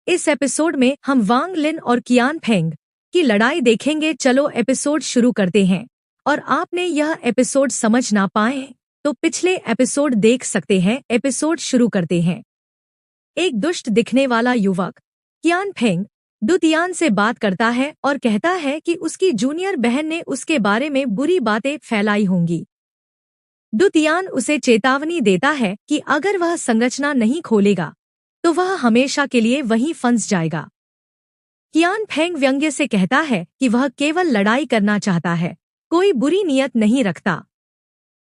इस एपिसोड में हम वांग लिन और कियान फेंग की लड़ाई देखेंगे। चलो एपिसोड शुरू करते हैं। और आपने यह एपिसोड समझ ना पाए तो पिछले एपिसोड देख सकते हैं। एपिसोड शुरू करते हैं। एक दुष्ट दिखने वाला युवक कियान फेंग डुतियान से बात करता है और कहता है कि उसकी जूनियर बहन ने उसके बारे में बुरी बातें फैलाई होंगी। डुतियान उसे चेतावनी देता है कि अगर वह संरचना नहीं खोलेगा तो वह हमेशा के लिए वहीं फंस जाएगा। कियान फेंग व्यंग्य से कहता है कि वह केवल लड़ाई करना चाहता है, कोई बुरी नियत नहीं रखता।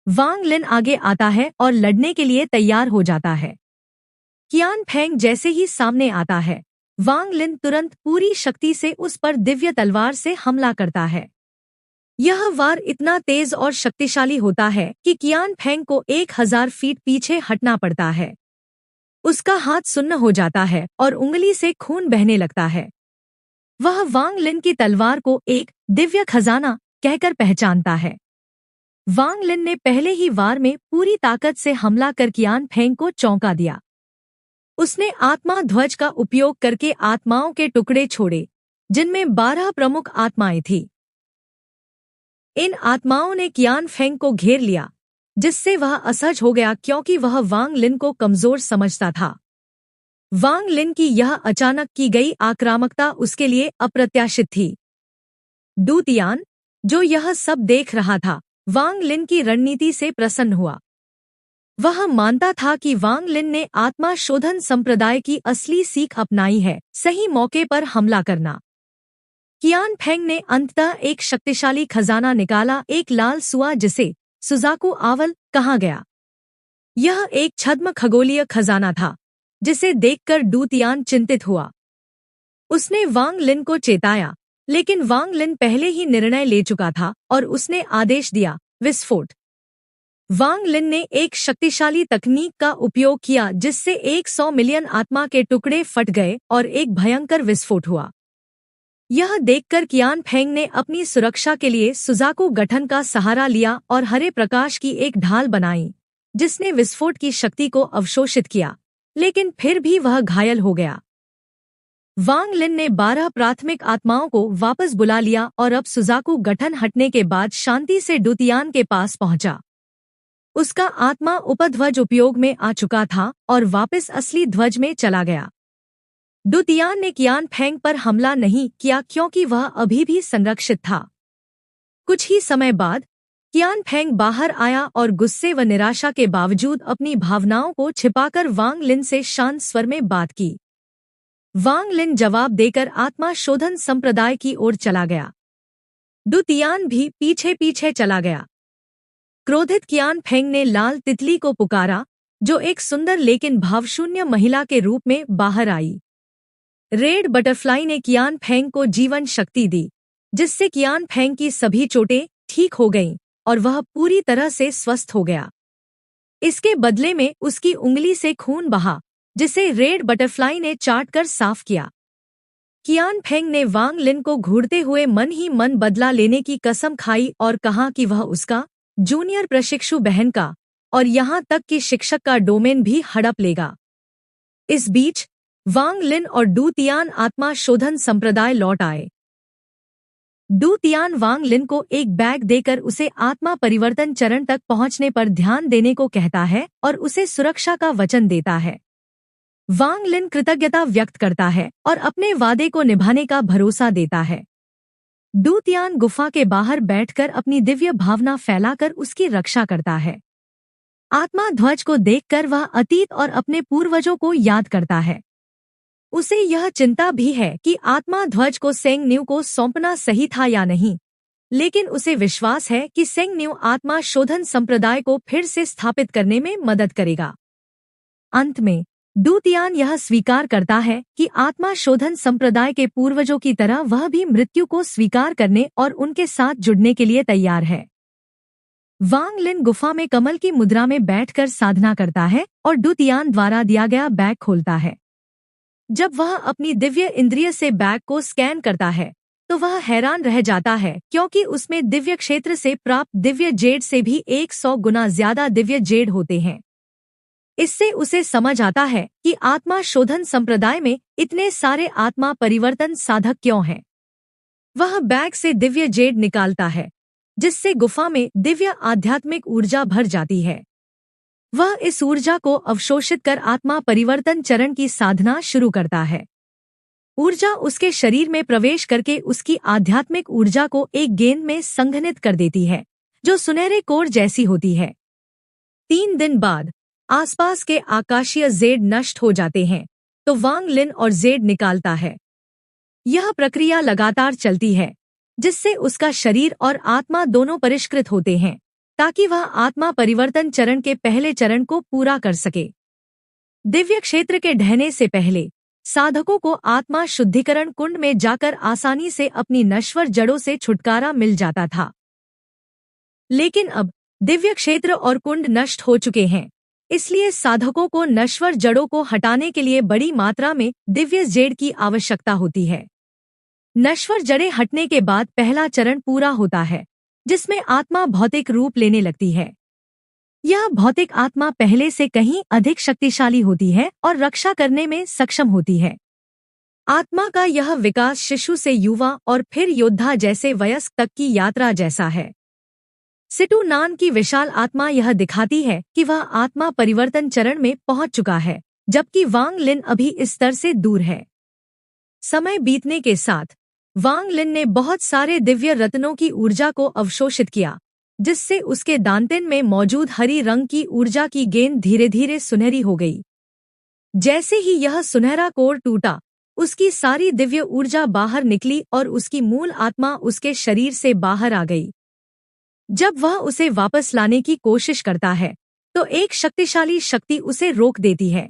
वांग लिन आगे आता है और लड़ने के लिए तैयार हो जाता है। कियान फेंग जैसे ही सामने आता है, वांग लिन तुरंत पूरी शक्ति से उस पर दिव्य तलवार से हमला करता है। यह वार इतना तेज और शक्तिशाली होता है कि कियान फेंग को 1000 फीट पीछे हटना पड़ता है। उसका हाथ सुन्न हो जाता है और उंगली से खून बहने लगता है। वह वांग लिन की तलवार को एक दिव्य खजाना कहकर पहचानता है। वांग लिन ने पहले ही वार में पूरी ताकत से हमला कर कियान फेंग को चौंका दिया। उसने आत्मा ध्वज का उपयोग करके आत्माओं के टुकड़े छोड़े, जिनमें 12 प्रमुख आत्माएं थीं। इन आत्माओं ने कियान फेंग को घेर लिया, जिससे वह असहज हो गया क्योंकि वह वांग लिन को कमजोर समझता था। वांग लिन की यह अचानक की गई आक्रामकता उसके लिए अप्रत्याशित थी। डुतियान, जो यह सब देख रहा था, वांग लिन की रणनीति से प्रसन्न हुआ। वह मानता था कि वांग लिन ने आत्मा शोधन संप्रदाय की असली सीख अपनाई है, सही मौके पर हमला करना। कियान फेंग ने अंततः एक शक्तिशाली खजाना निकाला, एक लाल सुआ जिसे सुजाकू आवल कहा गया। यह एक छद्म खगोलीय खजाना था, जिसे देखकर डुतियान चिंतित हुआ। उसने वांग लिन को चेताया, लेकिन वांग लिन पहले ही निर्णय ले चुका था और उसने आदेश दिया, विस्फोट। वांग लिन ने एक शक्तिशाली तकनीक का उपयोग किया जिससे 100 मिलियन आत्मा के टुकड़े फट गए और एक भयंकर विस्फोट हुआ। यह देखकर कियान फेंग ने अपनी सुरक्षा के लिए सुजाकू गठन का सहारा लिया और हरे प्रकाश की एक ढाल बनाई, जिसने विस्फोट की शक्ति को अवशोषित किया, लेकिन फिर भी वह घायल हो गया। वांग लिन ने 12 प्राथमिक आत्माओं को वापस बुला लिया और अब सुजाकू गठन हटने के बाद शांति से डुतियान के पास पहुंचा। उसका आत्मा उपध्वज उपयोग में आ चुका था और वापस असली ध्वज में चला गया। डुतियान ने कियान फेंग पर हमला नहीं किया क्योंकि वह अभी भी संरक्षित था। कुछ ही समय बाद कियान फेंग बाहर आया और गुस्से व निराशा के बावजूद अपनी भावनाओं को छिपाकर वांग लिन से शांत स्वर में बात की। वांग लिन जवाब देकर आत्मा शोधन संप्रदाय की ओर चला गया। डुतियान भी पीछे पीछे चला गया। क्रोधित कियान फेंग ने लाल तितली को पुकारा, जो एक सुंदर लेकिन भावशून्य महिला के रूप में बाहर आई। रेड बटरफ्लाई ने कियान फेंग को जीवन शक्ति दी, जिससे कियान फेंग की सभी चोटें ठीक हो गईं और वह पूरी तरह से स्वस्थ हो गया। इसके बदले में उसकी उंगली से खून बहा, जिसे रेड बटरफ्लाई ने चाट कर साफ किया। कियान फेंग ने वांग लिन को घूरते हुए मन ही मन बदला लेने की कसम खाई और कहा कि वह उसका जूनियर प्रशिक्षु बहन का और यहाँ तक कि शिक्षक का डोमेन भी हड़प लेगा। इस बीच वांग लिन और डुतियान आत्मा शोधन संप्रदाय लौट आए। डुतियान वांग लिन को एक बैग देकर उसे आत्मा परिवर्तन चरण तक पहुंचने पर ध्यान देने को कहता है और उसे सुरक्षा का वचन देता है। वांग लिन कृतज्ञता व्यक्त करता है और अपने वादे को निभाने का भरोसा देता है। डुतियान गुफा के बाहर बैठकर अपनी दिव्य भावना फैलाकर उसकी रक्षा करता है। आत्मा ध्वज को देखकर वह अतीत और अपने पूर्वजों को याद करता है। उसे यह चिंता भी है कि आत्मा ध्वज को सेंग न्यू को सौंपना सही था या नहीं, लेकिन उसे विश्वास है कि सेंग न्यू आत्मा शोधन संप्रदाय को फिर से स्थापित करने में मदद करेगा। अंत में डुतियान यह स्वीकार करता है कि आत्मा शोधन संप्रदाय के पूर्वजों की तरह वह भी मृत्यु को स्वीकार करने और उनके साथ जुड़ने के लिए तैयार है। वांग लिन गुफा में कमल की मुद्रा में बैठकर साधना करता है और डुतियान द्वारा दिया गया बैग खोलता है। जब वह अपनी दिव्य इंद्रिय से बैग को स्कैन करता है तो वह हैरान रह जाता है क्योंकि उसमें दिव्य क्षेत्र से प्राप्त दिव्य जेड से भी 100 गुना ज्यादा दिव्य जेड होते हैं। इससे उसे समझ आता है कि आत्मा शोधन संप्रदाय में इतने सारे आत्मा परिवर्तन साधक क्यों हैं। वह बैग से दिव्य जेड निकालता है, जिससे गुफा में दिव्य आध्यात्मिक ऊर्जा भर जाती है। वह इस ऊर्जा को अवशोषित कर आत्मा परिवर्तन चरण की साधना शुरू करता है। ऊर्जा उसके शरीर में प्रवेश करके उसकी आध्यात्मिक ऊर्जा को एक गेंद में संघनित कर देती है, जो सुनहरे कोर जैसी होती है। 3 दिन बाद आसपास के आकाशीय जेड नष्ट हो जाते हैं, तो वांग लिन और जेड निकालता है। यह प्रक्रिया लगातार चलती है, जिससे उसका शरीर और आत्मा दोनों परिष्कृत होते हैं, ताकि वह आत्मा परिवर्तन चरण के पहले चरण को पूरा कर सके। दिव्य क्षेत्र के ढहने से पहले साधकों को आत्मा शुद्धिकरण कुंड में जाकर आसानी से अपनी नश्वर जड़ों से छुटकारा मिल जाता था। लेकिन अब दिव्य क्षेत्र और कुंड नष्ट हो चुके हैं, इसलिए साधकों को नश्वर जड़ों को हटाने के लिए बड़ी मात्रा में दिव्य जेड की आवश्यकता होती है। नश्वर जड़ें हटने के बाद पहला चरण पूरा होता है, जिसमें आत्मा भौतिक रूप लेने लगती है। यह भौतिक आत्मा पहले से कहीं अधिक शक्तिशाली होती है और रक्षा करने में सक्षम होती है। आत्मा का यह विकास शिशु से युवा और फिर योद्धा जैसे वयस्क तक की यात्रा जैसा है। सिटू नान की विशाल आत्मा यह दिखाती है कि वह आत्मा परिवर्तन चरण में पहुंच चुका है, जबकि वांग लिन अभी इस स्तर से दूर है। समय बीतने के साथ वांग लिन ने बहुत सारे दिव्य रत्नों की ऊर्जा को अवशोषित किया, जिससे उसके दांतिन में मौजूद हरी रंग की ऊर्जा की गेंद धीरे धीरे सुनहरी हो गई। जैसे ही यह सुनहरा कोर टूटा, उसकी सारी दिव्य ऊर्जा बाहर निकली और उसकी मूल आत्मा उसके शरीर से बाहर आ गई। जब वह उसे वापस लाने की कोशिश करता है, तो एक शक्तिशाली शक्ति उसे रोक देती है।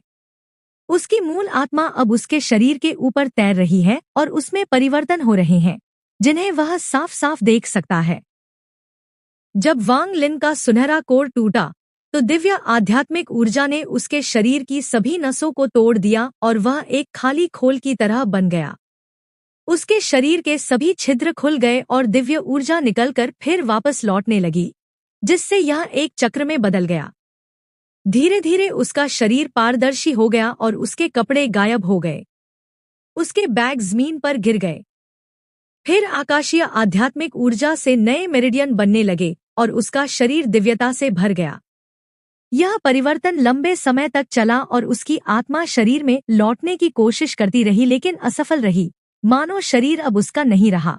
उसकी मूल आत्मा अब उसके शरीर के ऊपर तैर रही है और उसमें परिवर्तन हो रहे हैं, जिन्हें वह साफ साफ देख सकता है। जब वांग लिन का सुनहरा कोर टूटा, तो दिव्य आध्यात्मिक ऊर्जा ने उसके शरीर की सभी नसों को तोड़ दिया और वह एक खाली खोल की तरह बन गया। उसके शरीर के सभी छिद्र खुल गए और दिव्य ऊर्जा निकलकर फिर वापस लौटने लगी, जिससे यह एक चक्र में बदल गया। धीरे धीरे उसका शरीर पारदर्शी हो गया और उसके कपड़े गायब हो गए। उसके बैग जमीन पर गिर गए। फिर आकाशीय आध्यात्मिक ऊर्जा से नए मेरिडियन बनने लगे और उसका शरीर दिव्यता से भर गया। यह परिवर्तन लंबे समय तक चला और उसकी आत्मा शरीर में लौटने की कोशिश करती रही, लेकिन असफल रही, मानो शरीर अब उसका नहीं रहा।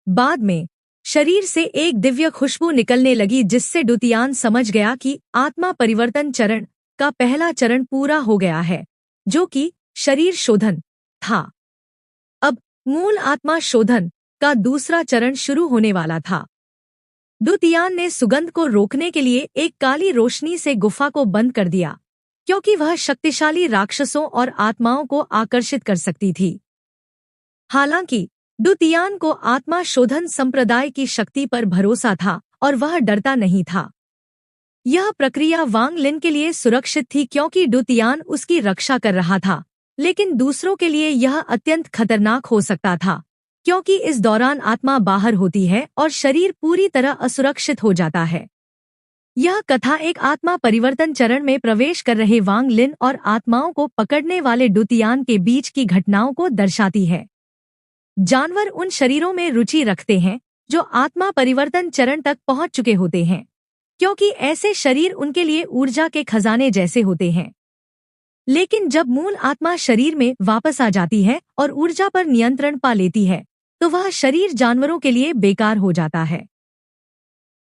बाद में शरीर से एक दिव्य खुशबू निकलने लगी, जिससे डुतियान समझ गया कि आत्मा परिवर्तन चरण का पहला चरण पूरा हो गया है, जो कि शरीर शोधन था। अब मूल आत्मा शोधन का दूसरा चरण शुरू होने वाला था। डुतियान ने सुगंध को रोकने के लिए एक काली रोशनी से गुफा को बंद कर दिया, क्योंकि वह शक्तिशाली राक्षसों और आत्माओं को आकर्षित कर सकती थी। हालांकि डुतियान को आत्मा शोधन संप्रदाय की शक्ति पर भरोसा था और वह डरता नहीं था। यह प्रक्रिया वांग लिन के लिए सुरक्षित थी, क्योंकि डुतियान उसकी रक्षा कर रहा था, लेकिन दूसरों के लिए यह अत्यंत खतरनाक हो सकता था, क्योंकि इस दौरान आत्मा बाहर होती है और शरीर पूरी तरह असुरक्षित हो जाता है। यह कथा एक आत्मा परिवर्तन चरण में प्रवेश कर रहे वांग लिन और आत्माओं को पकड़ने वाले डुतियान के बीच की घटनाओं को दर्शाती है। जानवर उन शरीरों में रुचि रखते हैं जो आत्मा परिवर्तन चरण तक पहुंच चुके होते हैं, क्योंकि ऐसे शरीर उनके लिए ऊर्जा के खजाने जैसे होते हैं। लेकिन जब मूल आत्मा शरीर में वापस आ जाती है और ऊर्जा पर नियंत्रण पा लेती है, तो वह शरीर जानवरों के लिए बेकार हो जाता है।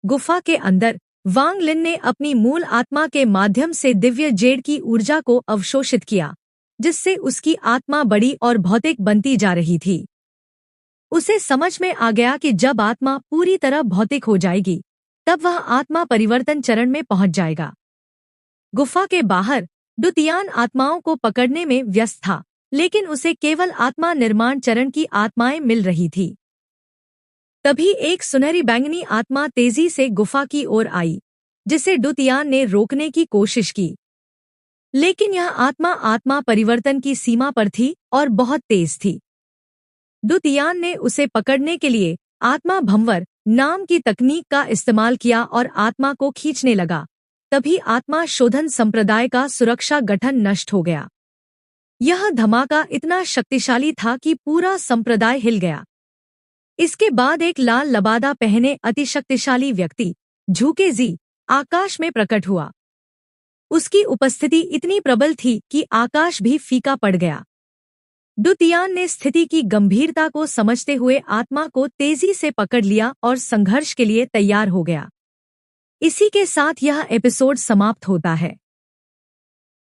गुफा के अंदर वांग लिन ने अपनी मूल आत्मा के माध्यम से दिव्य जेड की ऊर्जा को अवशोषित किया, जिससे उसकी आत्मा बड़ी और भौतिक बनती जा रही थी। उसे समझ में आ गया कि जब आत्मा पूरी तरह भौतिक हो जाएगी, तब वह आत्मा परिवर्तन चरण में पहुंच जाएगा। गुफा के बाहर डुतियान आत्माओं को पकड़ने में व्यस्त था, लेकिन उसे केवल आत्मा निर्माण चरण की आत्माएं मिल रही थी। तभी एक सुनहरी बैंगनी आत्मा तेजी से गुफा की ओर आई, जिसे डुतियान ने रोकने की कोशिश की। लेकिन यह आत्मा परिवर्तन की सीमा पर थी और बहुत तेज थी। डुतियान ने उसे पकड़ने के लिए आत्मा भंवर नाम की तकनीक का इस्तेमाल किया और आत्मा को खींचने लगा, तभी आत्मा शोधन संप्रदाय का सुरक्षा गठन नष्ट हो गया। यह धमाका इतना शक्तिशाली था कि पूरा संप्रदाय हिल गया। इसके बाद एक लाल लबादा पहने अतिशक्तिशाली व्यक्ति झुके जी आकाश में प्रकट हुआ। उसकी उपस्थिति इतनी प्रबल थी कि आकाश भी फीका पड़ गया। दुतियान ने स्थिति की गंभीरता को समझते हुए आत्मा को तेजी से पकड़ लिया और संघर्ष के लिए तैयार हो गया। इसी के साथ यह एपिसोड समाप्त होता है।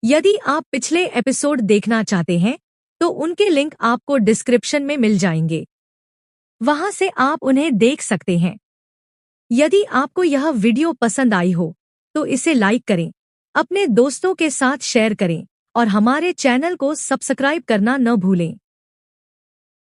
यदि आप पिछले एपिसोड देखना चाहते हैं तो उनके लिंक आपको डिस्क्रिप्शन में मिल जाएंगे, वहां से आप उन्हें देख सकते हैं। यदि आपको यह वीडियो पसंद आई हो तो इसे लाइक करें, अपने दोस्तों के साथ शेयर करें और हमारे चैनल को सब्सक्राइब करना न भूलें।